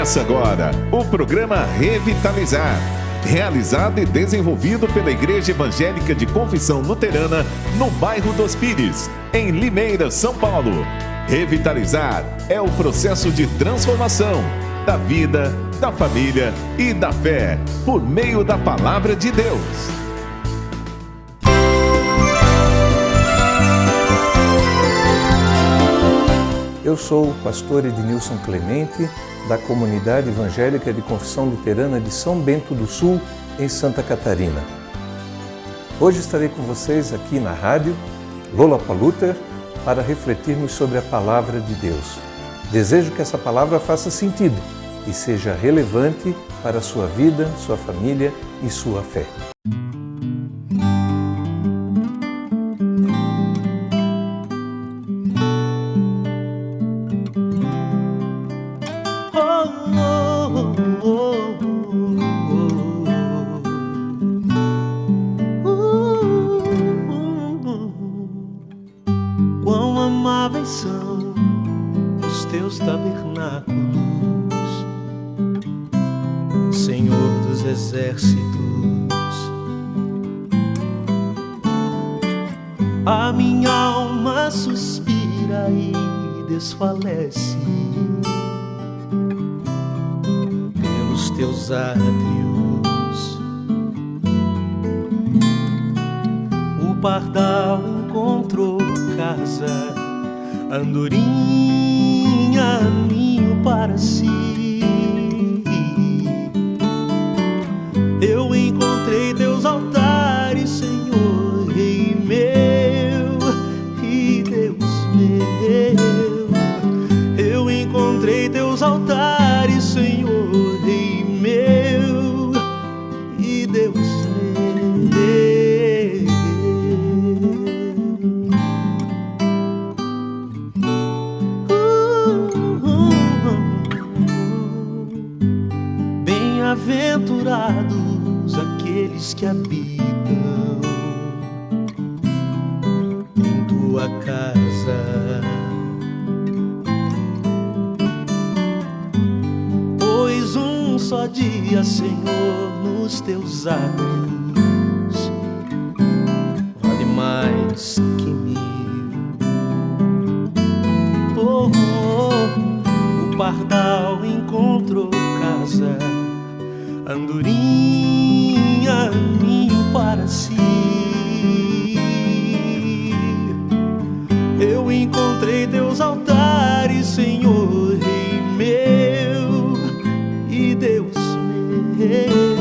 Começa agora o programa Revitalizar, realizado e desenvolvido pela Igreja Evangélica de Confissão Luterana no bairro dos Pires, em Limeira, São Paulo. Revitalizar é o processo de transformação da vida, da família e da fé, por meio da Palavra de Deus. Eu sou o pastor Ednilson Clemente, da Comunidade Evangélica de Confissão Luterana de São Bento do Sul, em Santa Catarina. Hoje estarei com vocês aqui na rádio Lollapalooza para refletirmos sobre a Palavra de Deus. Desejo que essa palavra faça sentido e seja relevante para a sua vida, sua família e sua fé. Quão amáveis são os teus tabernáculos, Senhor dos exércitos. A minha alma suspira e desfalece pelos teus átrios. O pardal encontrou casa, andorinha, ninho para si. Eu encontrei teus altares, Senhor, Rei meu e Deus meu. Eu encontrei teus altares, Senhor, Rei meu e Deus meu. Bem-aventurados aqueles que habitam em tua casa, pois um só dia, Senhor, nos teus átrios vale mais que 1000. O pardal encontrou casa, andorinha, ninho para si. Eu encontrei teus altares, Senhor, Rei meu e Deus meu.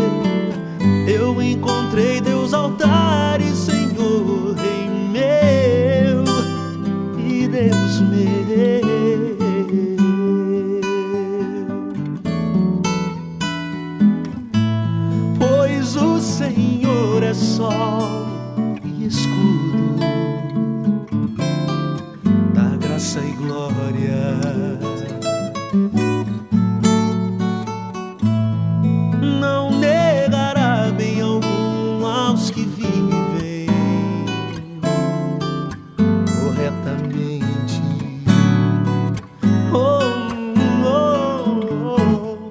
Eu encontrei teus altares, Senhor, Rei meu e Deus meu. O Senhor é sol e escudo da graça e glória. Não negará bem algum aos que vivem corretamente.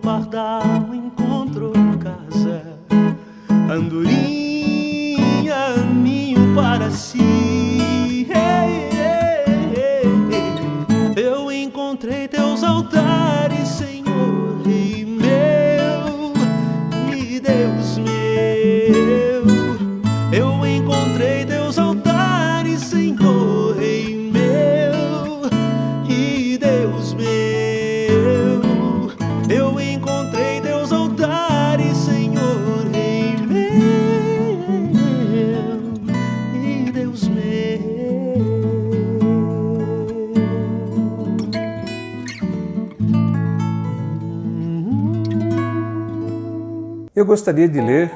Pardal encontrou casa, andorinha, ninho para si. Eu encontrei teus altares, Senhor, Rei meu e Deus meu. Eu encontrei teus altares, Senhor, Rei meu e Deus meu. Eu encontrei teus altares, Senhor, Rei meu e Deus meu. Eu gostaria de ler,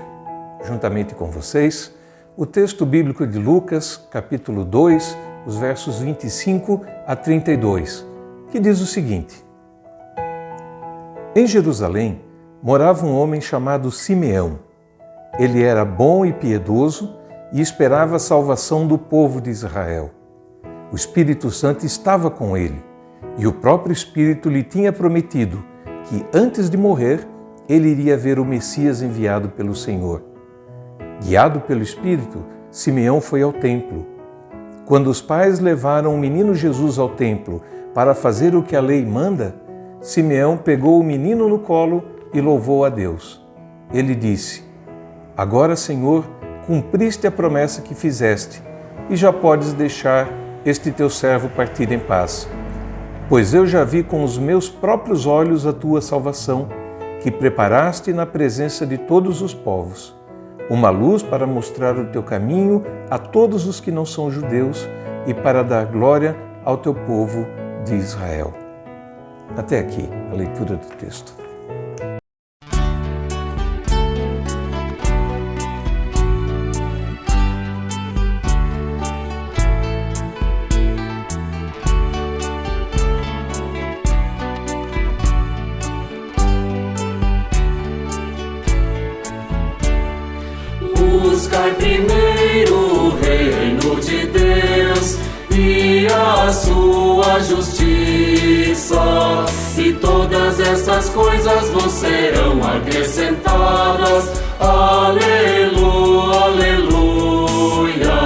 juntamente com vocês, o texto bíblico de Lucas, capítulo 2, os versos 25 a 32, que diz o seguinte: Em Jerusalém morava um homem chamado Simeão. Ele era bom e piedoso e esperava a salvação do povo de Israel. O Espírito Santo estava com ele e o próprio Espírito lhe tinha prometido que antes de morrer, ele iria ver o Messias enviado pelo Senhor. Guiado pelo Espírito, Simeão foi ao templo. Quando os pais levaram o menino Jesus ao templo para fazer o que a lei manda, Simeão pegou o menino no colo e louvou a Deus. Ele disse: Agora, Senhor, cumpriste a promessa que fizeste e já podes deixar este teu servo partir em paz. Pois eu já vi com os meus próprios olhos a tua salvação, que preparaste na presença de todos os povos, uma luz para mostrar o teu caminho a todos os que não são judeus e para dar glória ao teu povo de Israel. Até aqui a leitura do texto. Buscar primeiro o reino de Deus e a sua justiça, e todas essas coisas vos serão acrescentadas. Aleluia, aleluia.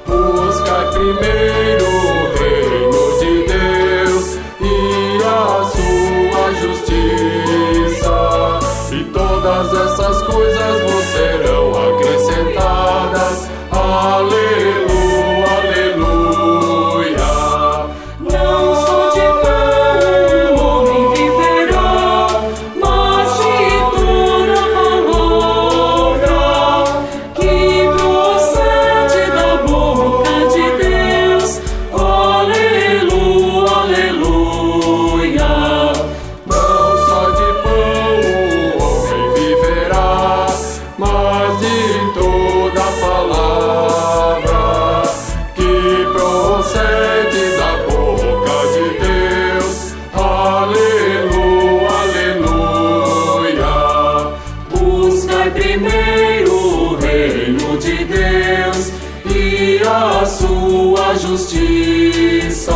Buscar primeiro o reino de Deus e a sua justiça, e todas essas coisas vos serão acrescentadas. Aleluia, aleluia. Não só de pão o homem viverá, mas de toda palavra que procede da boca de Deus. Aleluia, aleluia. Não só de pão o homem viverá, mas de toda palavra que procede da boca de Deus. Aleluia, aleluia. Buscai primeiro o reino de Deus e a sua justiça,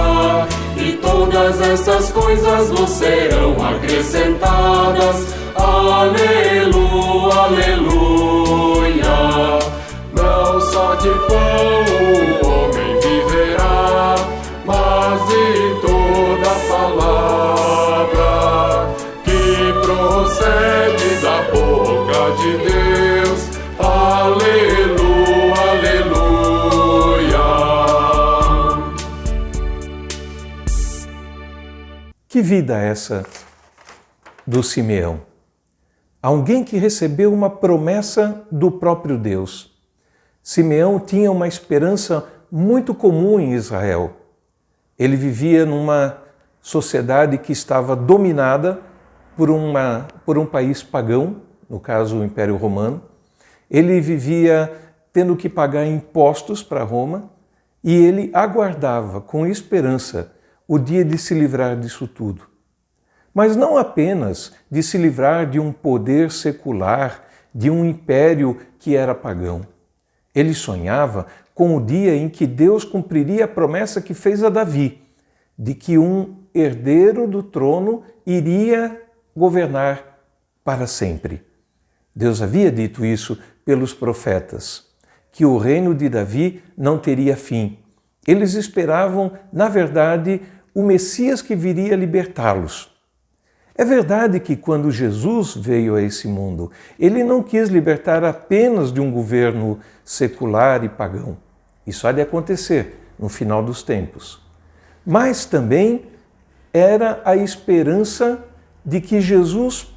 e todas estas coisas vos serão acrescentadas. Aleluia, aleluia. Não só de pão o homem viverá, mas de toda palavra que procede da boca de Deus. Aleluia, aleluia. Que vida é essa do Simeão? Alguém que recebeu uma promessa do próprio Deus. Simeão tinha uma esperança muito comum em Israel. Ele vivia numa sociedade que estava dominada por um país pagão, no caso o Império Romano. Ele vivia tendo que pagar impostos para Roma e ele aguardava com esperança o dia de se livrar disso tudo. Mas não apenas de se livrar de um poder secular, de um império que era pagão. Ele sonhava com o dia em que Deus cumpriria a promessa que fez a Davi, de que um herdeiro do trono iria governar para sempre. Deus havia dito isso pelos profetas, que o reino de Davi não teria fim. Eles esperavam, na verdade, o Messias que viria libertá-los. É verdade que quando Jesus veio a esse mundo, ele não quis libertar apenas de um governo secular e pagão. Isso há de acontecer no final dos tempos. Mas também era a esperança de que Jesus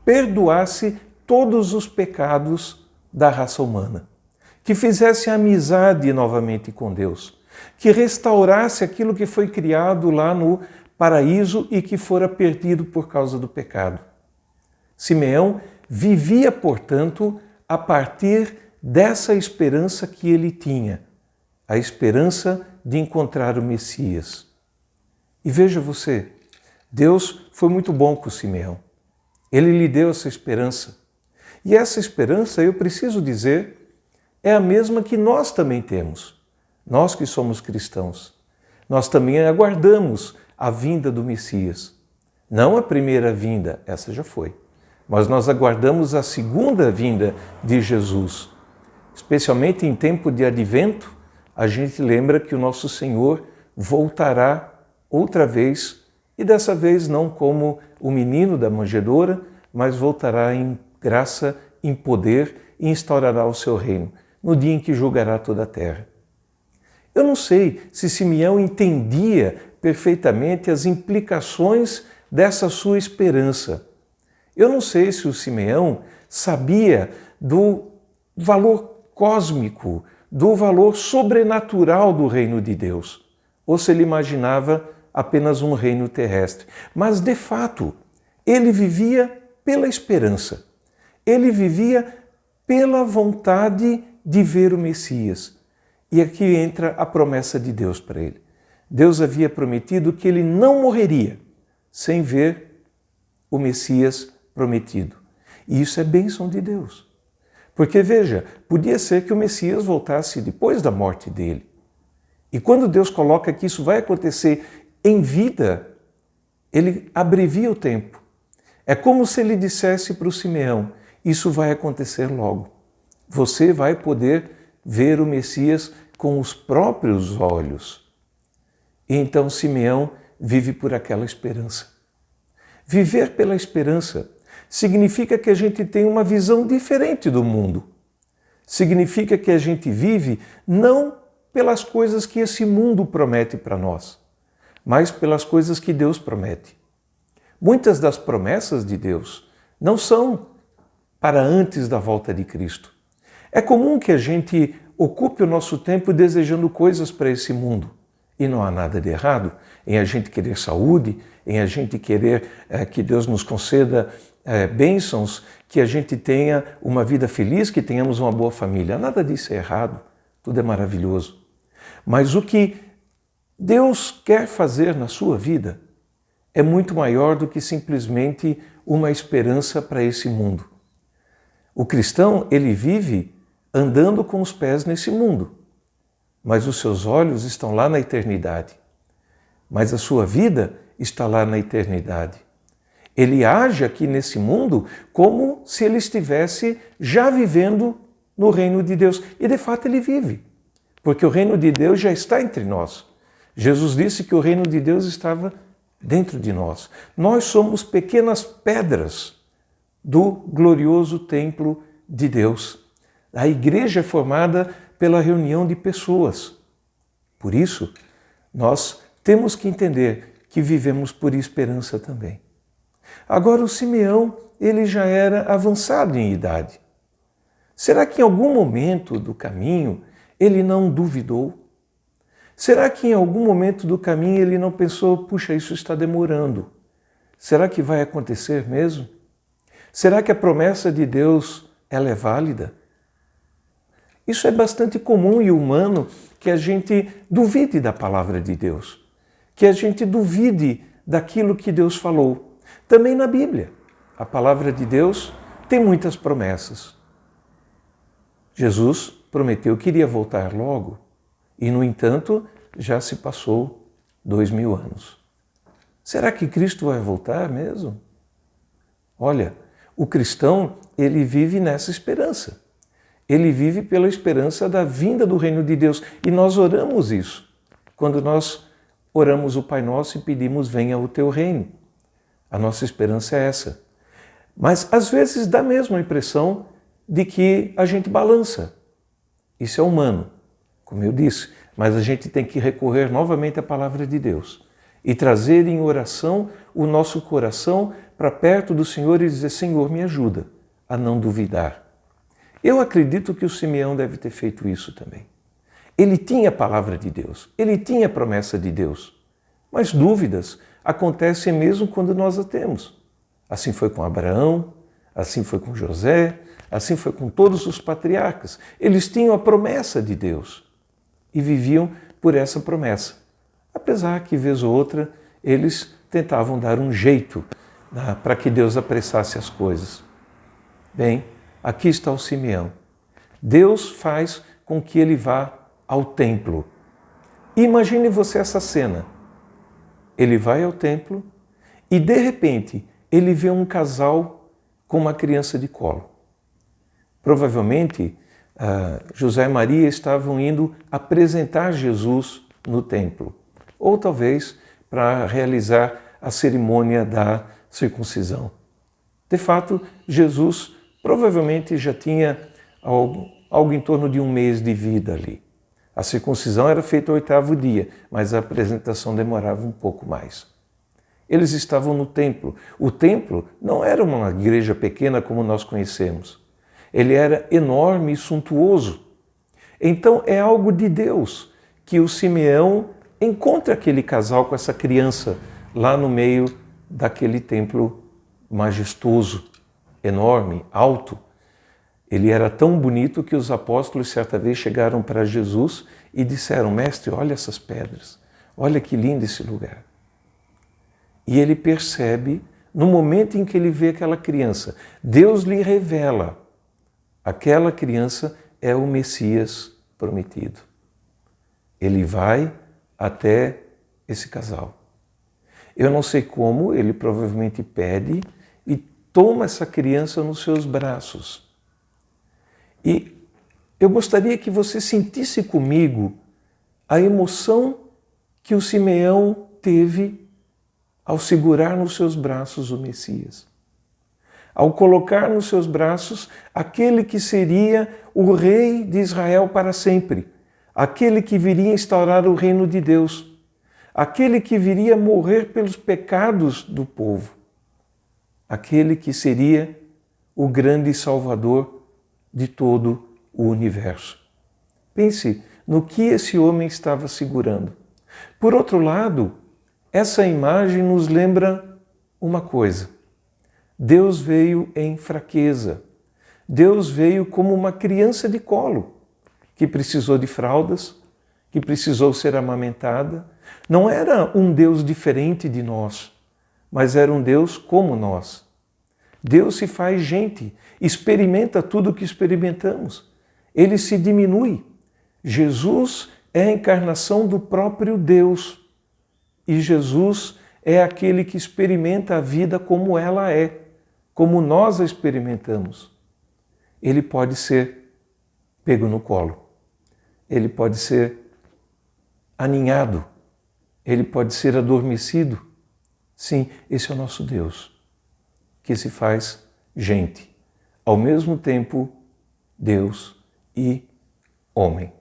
perdoasse todos os pecados da raça humana, que fizesse amizade novamente com Deus, que restaurasse aquilo que foi criado lá no paraíso e que fora perdido por causa do pecado. Simeão vivia, portanto, a partir dessa esperança que ele tinha, a esperança de encontrar o Messias. E veja você, Deus foi muito bom com Simeão. Ele lhe deu essa esperança. E essa esperança, eu preciso dizer, é a mesma que nós também temos. Nós que somos cristãos. Nós também aguardamos a vinda do Messias. Não a primeira vinda, essa já foi. Mas nós aguardamos a segunda vinda de Jesus. Especialmente em tempo de advento, a gente lembra que o nosso Senhor voltará outra vez, e dessa vez não como o menino da manjedoura, mas voltará em graça, em poder e instaurará o seu reino, no dia em que julgará toda a terra. Eu não sei se Simeão entendia perfeitamente as implicações dessa sua esperança. Eu não sei se o Simeão sabia do valor cósmico, do valor sobrenatural do reino de Deus, ou se ele imaginava apenas um reino terrestre. Mas, de fato, ele vivia pela esperança. Ele vivia pela vontade de ver o Messias. E aqui entra a promessa de Deus para ele. Deus havia prometido que ele não morreria sem ver o Messias prometido. E isso é bênção de Deus. Porque, veja, podia ser que o Messias voltasse depois da morte dele. E quando Deus coloca que isso vai acontecer em vida, ele abrevia o tempo. É como se ele dissesse para o Simeão, isso vai acontecer logo. Você vai poder ver o Messias com os próprios olhos. E então Simeão vive por aquela esperança. Viver pela esperança significa que a gente tem uma visão diferente do mundo. Significa que a gente vive não pelas coisas que esse mundo promete para nós, mas pelas coisas que Deus promete. Muitas das promessas de Deus não são para antes da volta de Cristo. É comum que a gente ocupe o nosso tempo desejando coisas para esse mundo. E não há nada de errado em a gente querer saúde, em a gente querer que Deus nos conceda bênçãos, que a gente tenha uma vida feliz, que tenhamos uma boa família. Nada disso é errado, tudo é maravilhoso. Mas o que Deus quer fazer na sua vida é muito maior do que simplesmente uma esperança para esse mundo. O cristão, ele vive andando com os pés nesse mundo, mas os seus olhos estão lá na eternidade. Mas a sua vida está lá na eternidade. Ele age aqui nesse mundo como se ele estivesse já vivendo no reino de Deus. E de fato ele vive, porque o reino de Deus já está entre nós. Jesus disse que o reino de Deus estava dentro de nós. Nós somos pequenas pedras do glorioso templo de Deus. A igreja é formada pela reunião de pessoas. Por isso, nós temos que entender que vivemos por esperança também. Agora, o Simeão, ele já era avançado em idade. Será que em algum momento do caminho ele não duvidou? Será que em algum momento do caminho ele não pensou, puxa, isso está demorando? Será que vai acontecer mesmo? Será que a promessa de Deus ela é válida? Isso é bastante comum e humano, que a gente duvide da palavra de Deus, que a gente duvide daquilo que Deus falou. Também na Bíblia, a palavra de Deus tem muitas promessas. Jesus prometeu que iria voltar logo e, no entanto, já se passou 2000 anos. Será que Cristo vai voltar mesmo? Olha, o cristão, ele vive nessa esperança. Ele vive pela esperança da vinda do reino de Deus. E nós oramos isso. Quando nós oramos o Pai Nosso e pedimos, venha o teu reino. A nossa esperança é essa. Mas às vezes dá mesmo a impressão de que a gente balança. Isso é humano, como eu disse. Mas a gente tem que recorrer novamente à palavra de Deus. E trazer em oração o nosso coração para perto do Senhor e dizer, Senhor, me ajuda a não duvidar. Eu acredito que o Simeão deve ter feito isso também. Ele tinha a palavra de Deus, ele tinha a promessa de Deus, mas dúvidas acontecem mesmo quando nós a temos. Assim foi com Abraão, assim foi com José, assim foi com todos os patriarcas. Eles tinham a promessa de Deus e viviam por essa promessa. Apesar que, vez ou outra, eles tentavam dar um jeito para que Deus apressasse as coisas. Bem, aqui está o Simeão. Deus faz com que ele vá ao templo. Imagine você essa cena. Ele vai ao templo e de repente ele vê um casal com uma criança de colo. Provavelmente José e Maria estavam indo apresentar Jesus no templo, ou talvez para realizar a cerimônia da circuncisão. De fato, Jesus provavelmente já tinha algo em torno de 1 mês de vida ali. A circuncisão era feita ao 8º dia, mas a apresentação demorava um pouco mais. Eles estavam no templo. O templo não era uma igreja pequena como nós conhecemos. Ele era enorme e suntuoso. Então é algo de Deus que o Simeão encontra aquele casal com essa criança lá no meio daquele templo majestoso, enorme, alto. Ele era tão bonito que os apóstolos certa vez chegaram para Jesus e disseram: Mestre, olha essas pedras, olha que lindo esse lugar. E ele percebe, no momento em que ele vê aquela criança, Deus lhe revela: aquela criança é o Messias prometido. Ele vai até esse casal. Eu não sei como, ele provavelmente pede e toma essa criança nos seus braços. E eu gostaria que você sentisse comigo a emoção que o Simeão teve ao segurar nos seus braços o Messias. Ao colocar nos seus braços aquele que seria o rei de Israel para sempre, aquele que viria instaurar o reino de Deus, aquele que viria morrer pelos pecados do povo, aquele que seria o grande Salvador de todo o universo. Pense no que esse homem estava segurando. Por outro lado, essa imagem nos lembra uma coisa: Deus veio em fraqueza. Deus veio como uma criança de colo, que precisou de fraldas, que precisou ser amamentada. Não era um Deus diferente de nós, mas era um Deus como nós. Deus se faz gente, experimenta tudo o que experimentamos. Ele se diminui. Jesus é a encarnação do próprio Deus. E Jesus é aquele que experimenta a vida como ela é, como nós a experimentamos. Ele pode ser pego no colo. Ele pode ser aninhado. Ele pode ser adormecido. Sim, esse é o nosso Deus, que se faz gente, ao mesmo tempo Deus e homem.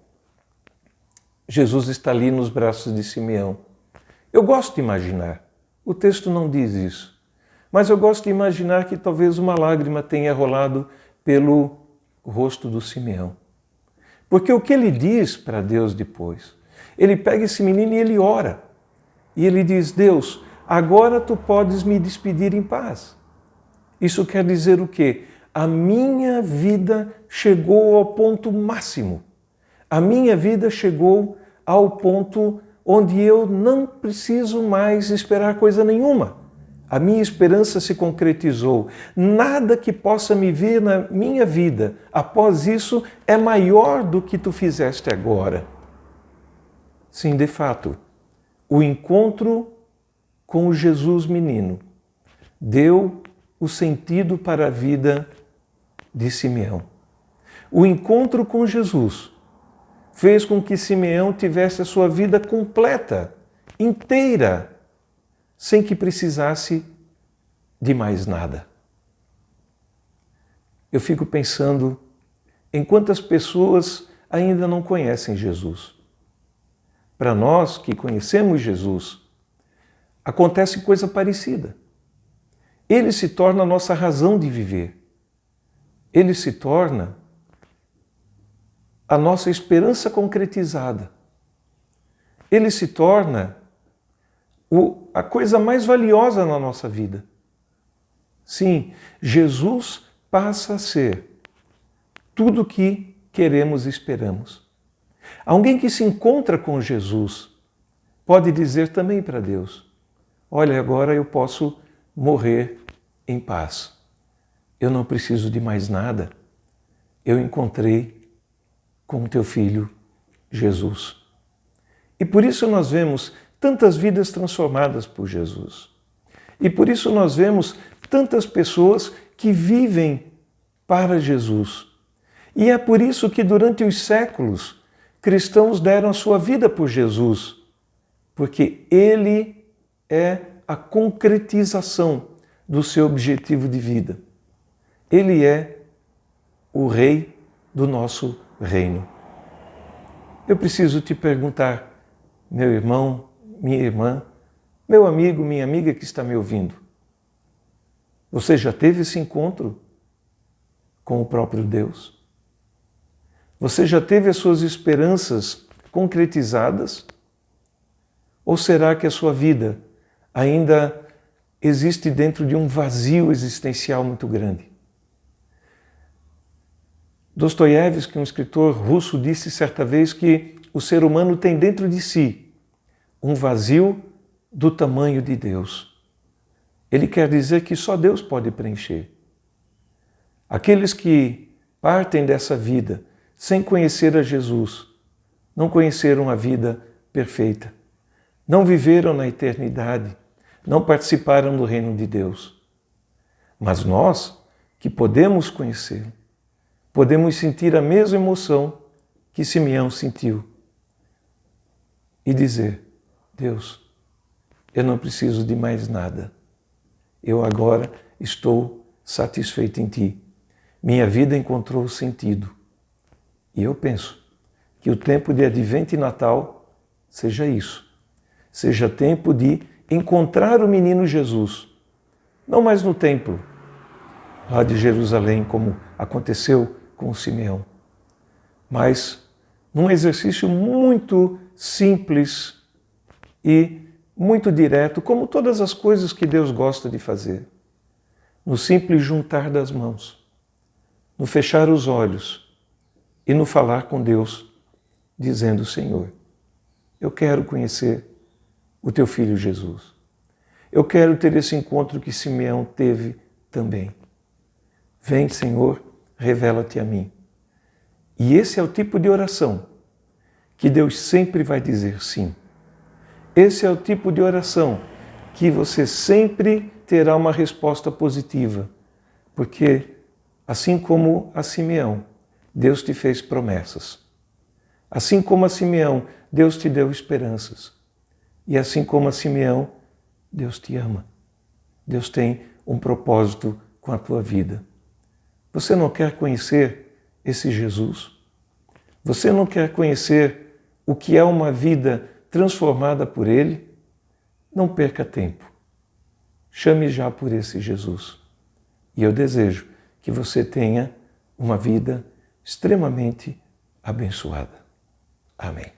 Jesus está ali nos braços de Simeão. Eu gosto de imaginar, o texto não diz isso, mas eu gosto de imaginar que talvez uma lágrima tenha rolado pelo rosto do Simeão. Porque o que ele diz para Deus depois? Ele pega esse menino e ele ora. E ele diz: Deus, agora tu podes me despedir em paz. Isso quer dizer o quê? A minha vida chegou ao ponto máximo. A minha vida chegou ao ponto onde eu não preciso mais esperar coisa nenhuma. A minha esperança se concretizou. Nada que possa me vir na minha vida após isso é maior do que tu fizeste agora. Sim, de fato, o encontro com o Jesus menino deu o sentido para a vida de Simeão. O encontro com Jesus fez com que Simeão tivesse a sua vida completa, inteira, sem que precisasse de mais nada. Eu fico pensando em quantas pessoas ainda não conhecem Jesus. Para nós que conhecemos Jesus, acontece coisa parecida. Ele se torna a nossa razão de viver. Ele se torna a nossa esperança concretizada. Ele se torna a coisa mais valiosa na nossa vida. Sim, Jesus passa a ser tudo o que queremos e esperamos. Alguém que se encontra com Jesus pode dizer também para Deus: olha, agora eu posso morrer em paz. Eu não preciso de mais nada. Eu encontrei com o teu Filho, Jesus. E por isso nós vemos tantas vidas transformadas por Jesus. E por isso nós vemos tantas pessoas que vivem para Jesus. E é por isso que durante os séculos cristãos deram a sua vida por Jesus, porque Ele é a concretização do seu objetivo de vida. Ele é o Rei do nosso reino. Eu preciso te perguntar, meu irmão, minha irmã, meu amigo, minha amiga que está me ouvindo, você já teve esse encontro com o próprio Deus? Você já teve as suas esperanças concretizadas? Ou será que a sua vida ainda existe dentro de um vazio existencial muito grande? Dostoiévski, um escritor russo, disse certa vez que o ser humano tem dentro de si um vazio do tamanho de Deus. Ele quer dizer que só Deus pode preencher. Aqueles que partem dessa vida sem conhecer a Jesus, não conheceram a vida perfeita, não viveram na eternidade, não participaram do reino de Deus. Mas nós, que podemos conhecê-lo, podemos sentir a mesma emoção que Simeão sentiu e dizer: Deus, eu não preciso de mais nada. Eu agora estou satisfeito em Ti. Minha vida encontrou sentido. E eu penso que o tempo de Advento e Natal seja isso. Seja tempo de encontrar o menino Jesus, não mais no templo, lá de Jerusalém, como aconteceu com Simeão, mas num exercício muito simples e muito direto, como todas as coisas que Deus gosta de fazer, no simples juntar das mãos, no fechar os olhos e no falar com Deus, dizendo: Senhor, eu quero conhecer o Teu Filho Jesus. Eu quero ter esse encontro que Simeão teve também. Vem, Senhor, revela-te a mim. E esse é o tipo de oração que Deus sempre vai dizer sim. Esse é o tipo de oração que você sempre terá uma resposta positiva, porque, assim como a Simeão, Deus te fez promessas. Assim como a Simeão, Deus te deu esperanças. E assim como a Simeão, Deus te ama. Deus tem um propósito com a tua vida. Você não quer conhecer esse Jesus? Você não quer conhecer o que é uma vida transformada por Ele? Não perca tempo. Chame já por esse Jesus. E eu desejo que você tenha uma vida extremamente abençoada. Amém.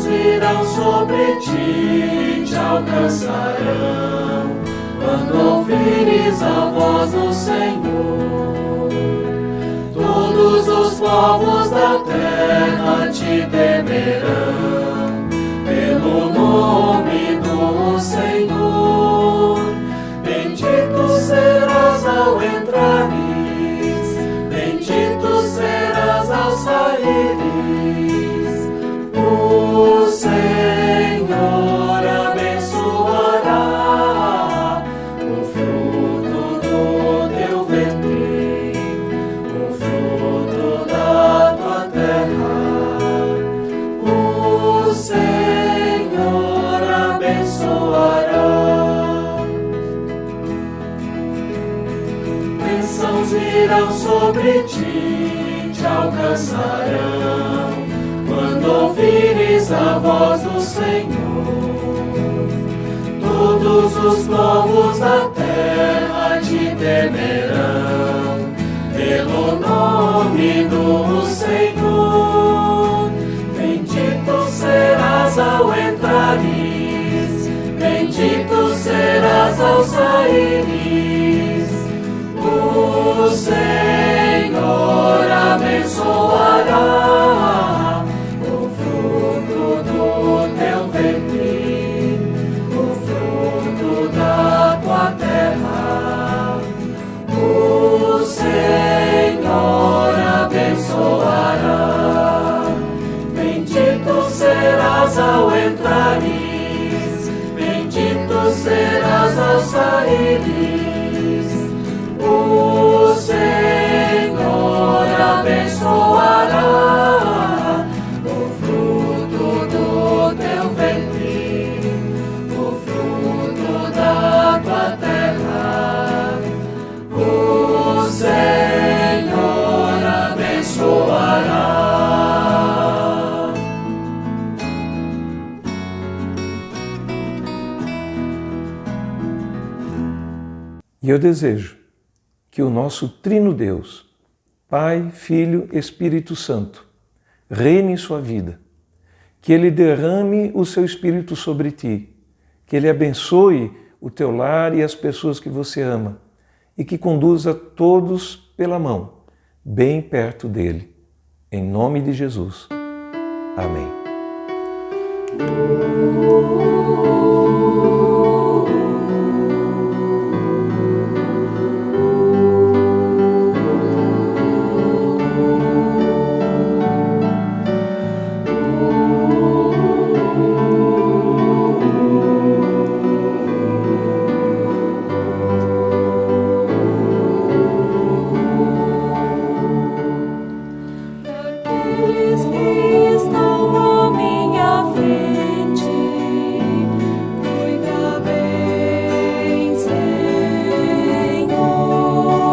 Virão sobre ti, te alcançarão, quando ouvires a voz do Senhor. Todos os povos da terra te temerão, pelo nome do Senhor. Bendito serás ao entrares, bendito serás ao saíres. O Senhor abençoará o fruto do teu ventre, o fruto da tua terra. O Senhor abençoará. Bênçãos virão sobre ti, te alcançarão, quando ouvires a voz do Senhor. Todos os povos da terra te temerão, pelo nome do Senhor. Bendito serás ao entrares, saíres, o Senhor abençoará o fruto do teu ventre, o fruto da tua terra. O Senhor abençoará. Bendito serás ao entrares, bendito serás ao saíres. O Senhor abençoará o fruto do teu ventre, o fruto da tua terra. O Senhor abençoará. E eu desejo que o nosso Trino Deus, Pai, Filho, Espírito Santo, reine em sua vida, que Ele derrame o seu Espírito sobre ti, que Ele abençoe o teu lar e as pessoas que você ama, e que conduza todos pela mão, bem perto dele. Em nome de Jesus. Amém. Aqueles que estão à minha frente, cuida bem, Senhor,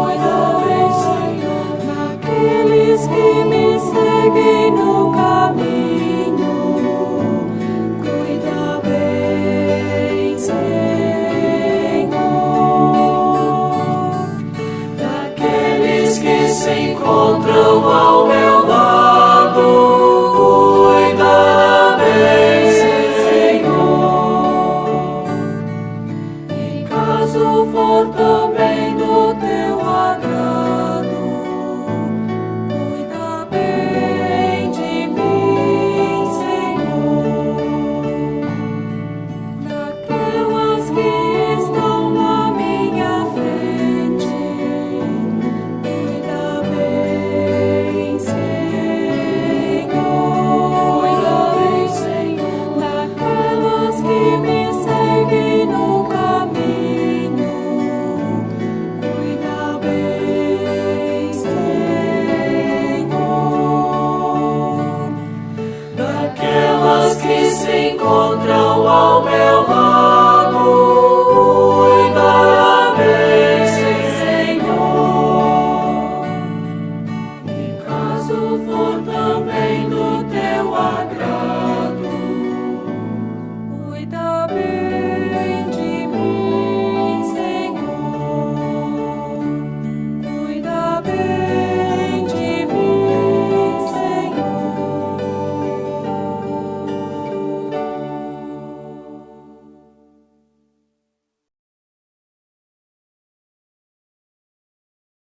cuida bem, Senhor. Daqueles que me seguem no caminho, cuida bem, Senhor. Daqueles que se encontram ao meu lado, cuida bem, Senhor. Em caso for também do teu agrado, cuida bem de mim, Senhor. Daquelas que estão à minha frente, cuida bem, Senhor. Cuida bem, Senhor. Daquelas que me seguem no caminho, cuida bem, Senhor. Daquelas que se encontram ao meu lado,